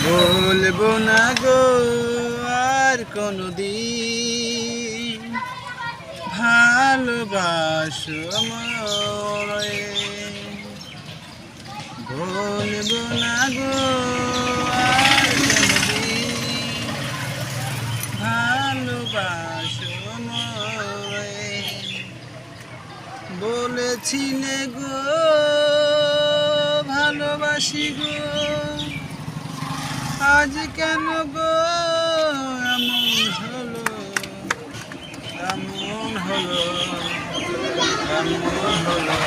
বলবো না গো আর কোনদিন ভালোবাসো আমায়। বলবো না গো আর কোনদিন ভালোবাসো আমায়। বলেছিলে গো ভালোবাসি গো, আজ কেন গো এমন হলো, এমন হলো, এমন হলো।